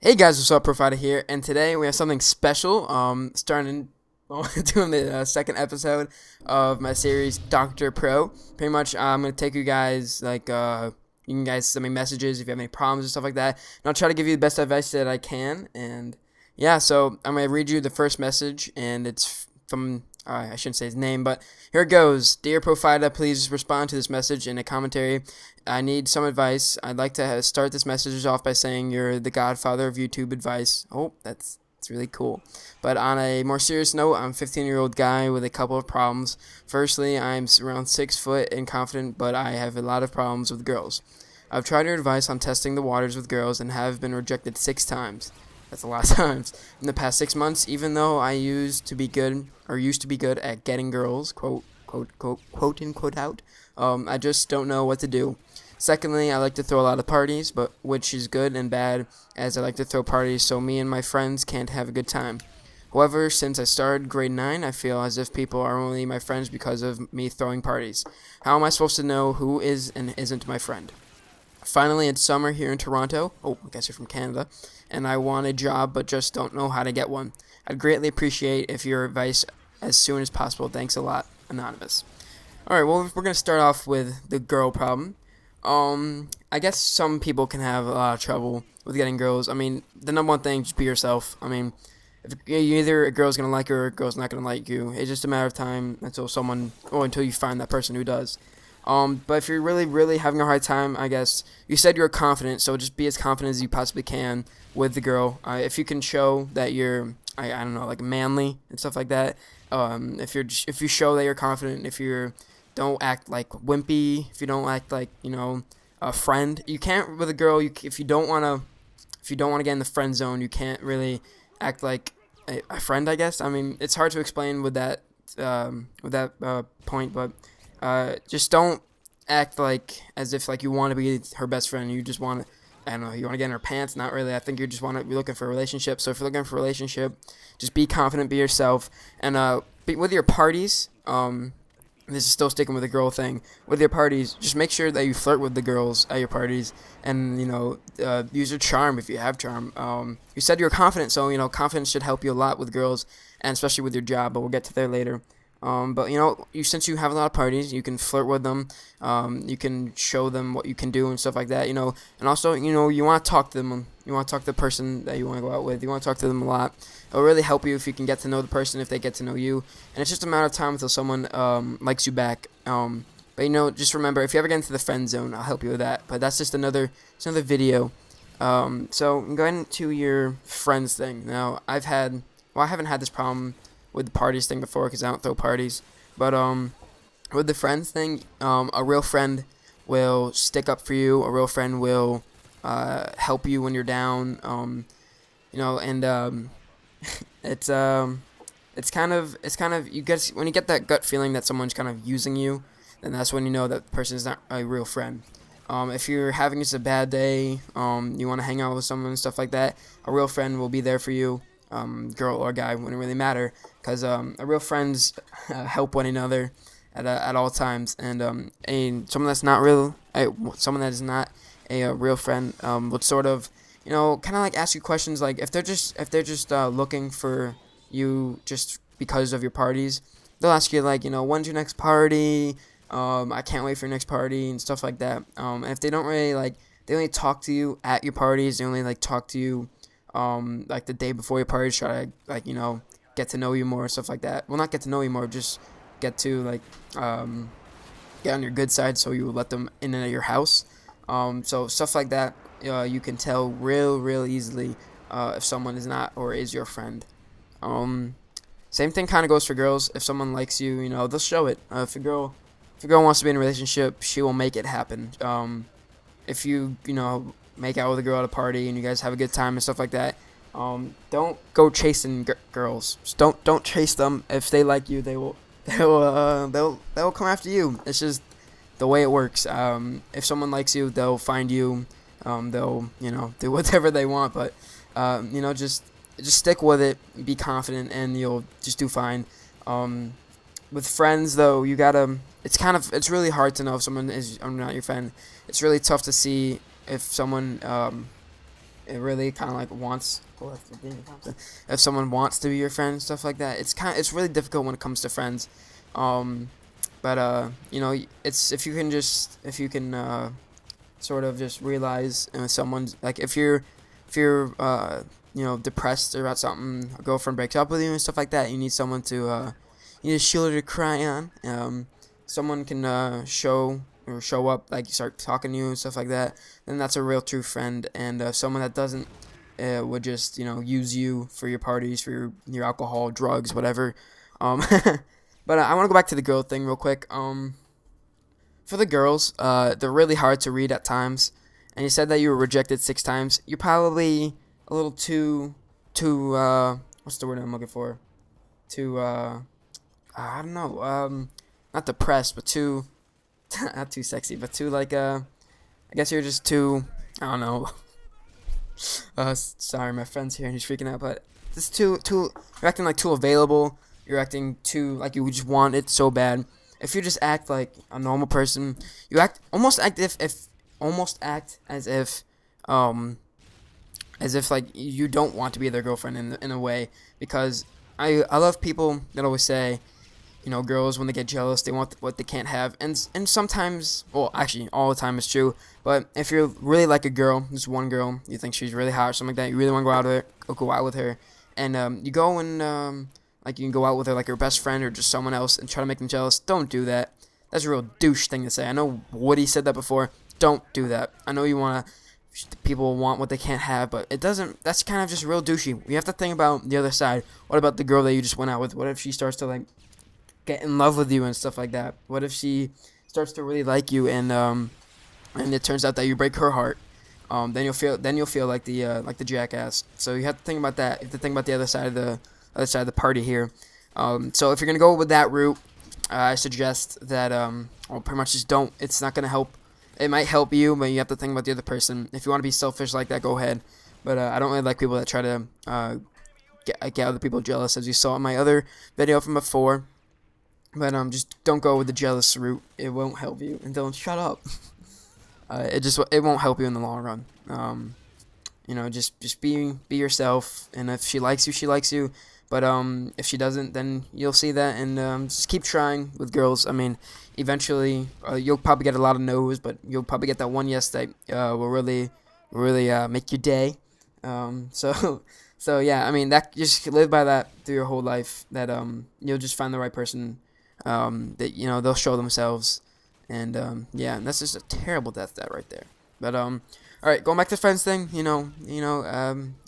Hey guys, what's up? Profighter here, and today we have something special. Starting doing the second episode of my series, Doctor Pro. Pretty much, I'm gonna take you guys you can guys send me messages if you have any problems and stuff like that, and I'll try to give you the best advice that I can. And yeah, so I'm gonna read you the first message, and it's from I shouldn't say his name, but here it goes. Dear Profighter, please respond to this message in a commentary. I need some advice. I'd like to start this message off by saying you're the godfather of YouTube advice. Oh, that's really cool. But on a more serious note, I'm a 15-year-old guy with a couple of problems. Firstly, I'm around 6 foot and confident, but I have a lot of problems with girls. I've tried your advice on testing the waters with girls and have been rejected 6 times. That's a lot of times. In the past 6 months, even though I used to be good at getting girls, quote unquote out, I just don't know what to do. Secondly, I like to throw a lot of parties, but which is good and bad, as I like to throw parties so me and my friends can't have a good time. However, since I started grade 9, I feel as if people are only my friends because of me throwing parties. How am I supposed to know who is and isn't my friend? Finally, it's summer here in Toronto. Oh, I guess you're from Canada. And I want a job, but just don't know how to get one. I'd greatly appreciate if your advice as soon as possible. Thanks a lot, Anonymous. Alright, well, we're going to start off with the girl problem. I guess some people can have a lot of trouble with getting girls. I mean, the number one thing, just be yourself. I mean, if either a girl's going to like you or a girl's not going to like you. It's just a matter of time until you find that person who does. But if you're really having a hard time, I guess, you said you're confident, so just be as confident as you possibly can with the girl. If you can show that you're, I don't know, like manly and stuff like that. If you show that you're confident, if you don't act like wimpy, if you don't act like, a friend. You can't with a girl. If you don't wanna get in the friend zone, you can't really act like a friend. I guess. I mean, it's hard to explain with that point, but just don't act like as if like you want to be her best friend. You just want to, I don't know, you want to get in her pants. Not really. I think you just want to be looking for a relationship. So if you're looking for a relationship, just be confident, be yourself, and with your parties. This is still sticking with the girl thing. With your parties, just make sure that you flirt with the girls at your parties, and use your charm if you have charm. You said you're confident, so confidence should help you a lot with girls, and especially with your job. But we'll get to there later. But since you have a lot of parties, you can flirt with them. You can show them what you can do and stuff like that. And also you want to talk to them. You want to talk to the person that you want to go out with. You want to talk to them a lot. It'll really help you if you can get to know the person, if they get to know you. And it's just a matter of time until someone likes you back. But just remember, if you ever get into the friend zone, I'll help you with that. But that's just another video. So go into your friends thing. Now I haven't had this problem with the parties thing before because I don't throw parties. But with the friends thing, a real friend will stick up for you. A real friend will help you when you're down. It's kind of you get when you get that gut feeling that someone's kind of using you, then that's when you know that person is not a real friend. If you're having just a bad day, you want to hang out with someone and stuff like that, a real friend will be there for you. Girl or guy, wouldn't really matter, because a real friends help one another at all times, and someone that's not real, someone that is not a real friend, would sort of, kind of like ask you questions, like if they're just looking for you just because of your parties, they'll ask you like, when's your next party? I can't wait for your next party and stuff like that. And if they don't really they only talk to you at your parties, they only talk to you like the day before your party, try to get to know you more, stuff like that. Well, not get to know you more, just get to get on your good side, so you will let them in and out of your house. So stuff like that, you can tell real easily if someone is not or is your friend. Same thing kind of goes for girls. If someone likes you, they'll show it. If a girl wants to be in a relationship, she will make it happen. If you make out with a girl at a party and you guys have a good time and stuff like that, don't go chasing girls. Just don't chase them. If they like you, they'll come after you. It's just the way it works. If someone likes you, they'll find you. They'll do whatever they want, but just stick with it. Be confident, and you'll just do fine. With friends though, you gotta. It's really hard to know if someone is not your friend. It's really tough to see if someone it really kind of like wants. If someone wants to be your friend, stuff like that, it's really difficult when it comes to friends. But you know, it's if you can sort of just realize someone's like if you're you know, depressed about something, a girlfriend breaks up with you and stuff like that, you need someone to you need a shoulder to cry on. Someone can show up, like you start talking to you and stuff like that, then that's a real true friend. And someone that doesn't would just, you know, use you for your parties, for your alcohol, drugs, whatever. But I want to go back to the girl thing real quick. For the girls, they're really hard to read at times. And you said that you were rejected 6 times. You're probably a little too what's the word I'm looking for? Too I don't know. Not depressed, but too not too sexy, but too like I guess you're just too, I don't know. Sorry, my friend's here and he's freaking out, but it's too you're acting like too available. You're acting too like you just want it so bad. If you just act like a normal person, you almost act as if like you don't want to be their girlfriend in a way, because I love people that always say, you know, girls when they get jealous they want what they can't have, and sometimes, well, actually all the time it's true, but if you're really like a girl, this one girl, you think she's really hot or something like that, you really want to go out with her, and you go and like you can go out with her like your best friend or just someone else and try to make them jealous. Don't do that. That's a real douche thing to say. I know Woody said that before. Don't do that. I know you want to, people want what they can't have, but it doesn't, that's kind of just real douchey. You have to think about the other side. What about the girl that you just went out with? What if she starts to like get in love with you and stuff like that? What if she starts to really like you and it turns out that you break her heart? Then you'll feel like the jackass. So you have to think about that. You have to think about the other side of the party here. So if you're gonna go with that route, I suggest that well, pretty much just don't. It's not gonna help. It might help you, but you have to think about the other person. If you want to be selfish like that, go ahead. But I don't really like people that try to get other people jealous, as you saw in my other video from before. But just don't go with the jealous route. It won't help you. And don't shut up. It won't help you in the long run. You know, just be yourself, and if she likes you, she likes you. But if she doesn't, then you'll see that, and just keep trying with girls. I mean, eventually you'll probably get a lot of no's, but you'll probably get that one yes that will really make your day. So yeah, I mean, that, just live by that through your whole life. That you'll just find the right person. That, you know, they'll show themselves, and yeah, that's just a terrible death that right there. But all right, going back to the friends thing, you know,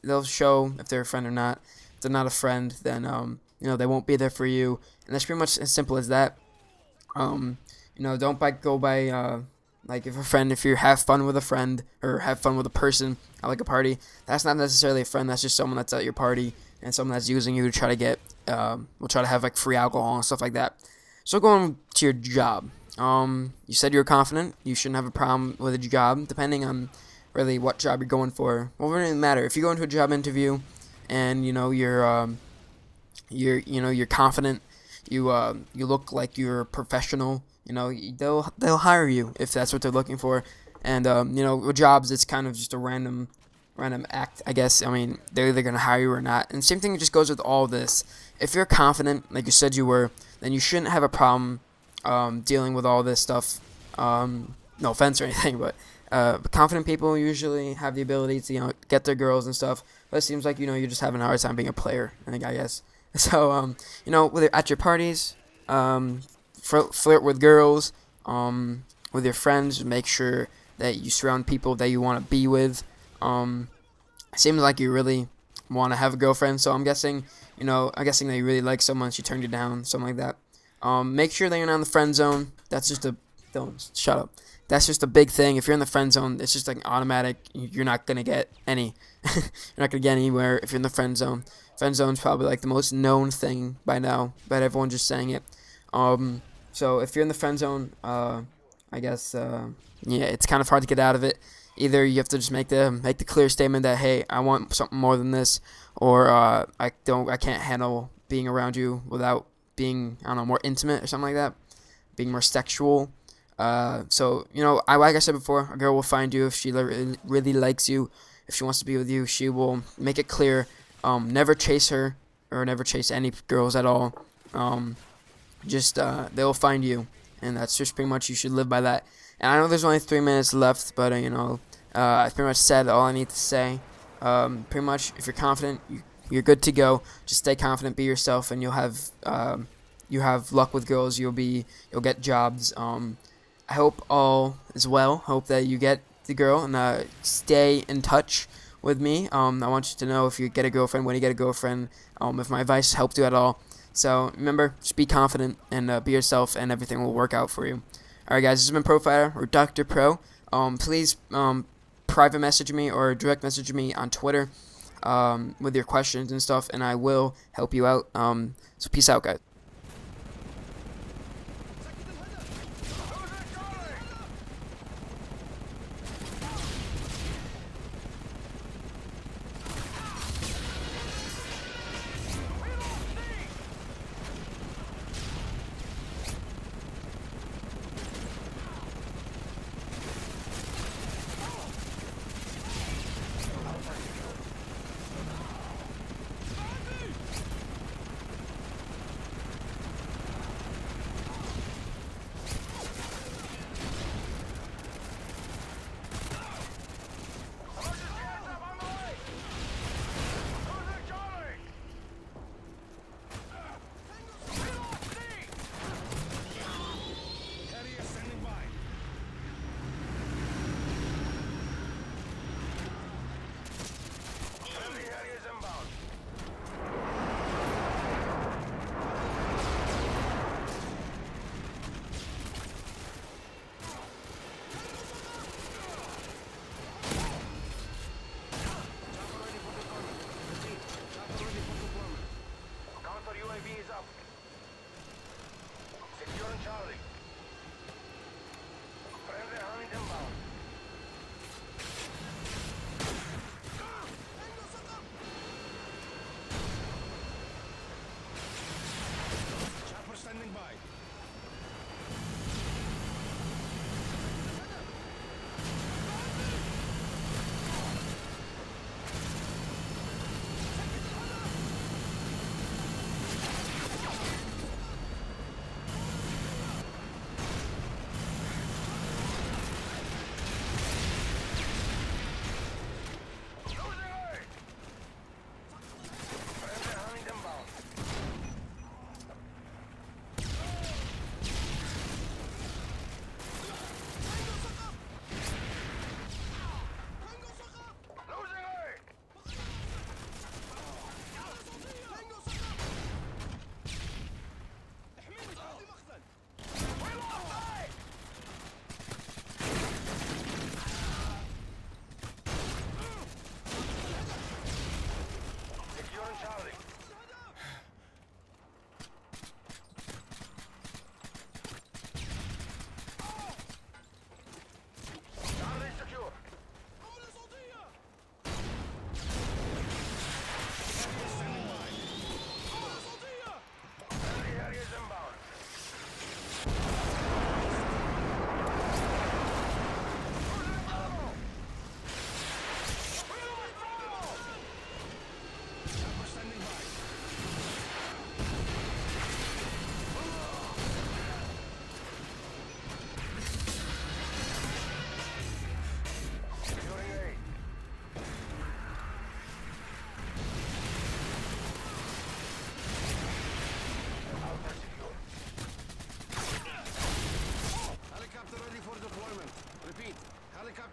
they'll show if they're a friend or not. If they're not a friend, then you know, they won't be there for you, and that's pretty much as simple as that. You know, don't go by like if you have fun with a friend or have fun with a person at like a party, that's not necessarily a friend. That's just someone that's at your party and someone that's using you to try to get will try to have like free alcohol and stuff like that. So going to your job, you said you're confident. You shouldn't have a problem with a job, depending on really what job you're going for. Well, it doesn't matter if you go into a job interview and you know you're confident. You look like you're professional. You know, they'll hire you if that's what they're looking for. And you know, with jobs, it's kind of just a random act, I guess. I mean, they're either gonna hire you or not. And same thing just goes with all this. If you're confident, like you said you were, then you shouldn't have a problem dealing with all this stuff. No offense or anything, but confident people usually have the ability to, you know, get their girls and stuff. But it seems like, you know, you're just having a hard time being a player, I guess. So you know, whether at your parties, flirt with girls, with your friends, make sure that you surround people that you want to be with. It seems like you really want to have a girlfriend, so I'm guessing that you really like someone, she turned you down, something like that. Make sure that you're not in the friend zone. That's just don't shut up. That's just a big thing. If you're in the friend zone, it's just like automatic. You're not gonna get any. You're not gonna get anywhere if you're in the friend zone. Friend zone's probably like the most known thing by now, but everyone's just saying it. So if you're in the friend zone, I guess yeah, it's kind of hard to get out of it. Either you have to just make the clear statement that, hey, I want something more than this, or I can't handle being around you without being, I don't know, more intimate or something like that, being more sexual. So, you know, like I said before, a girl will find you if she really likes you, if she wants to be with you, she will make it clear. Never chase her or never chase any girls at all. They'll find you, and that's just pretty much, you should live by that. And I know there's only 3 minutes left, but I pretty much said all I need to say. Pretty much, if you're confident, you're good to go. Just stay confident, be yourself, and you'll have luck with girls. You'll get jobs. I hope all is well. Hope that you get the girl, and stay in touch with me. I want you to know if you get a girlfriend, when you get a girlfriend, if my advice helped you at all. So remember, just be confident and be yourself, and everything will work out for you. Alright guys, this has been Profighter, or Dr. Pro. Please private message me or direct message me on Twitter with your questions and stuff, and I will help you out. So peace out, guys.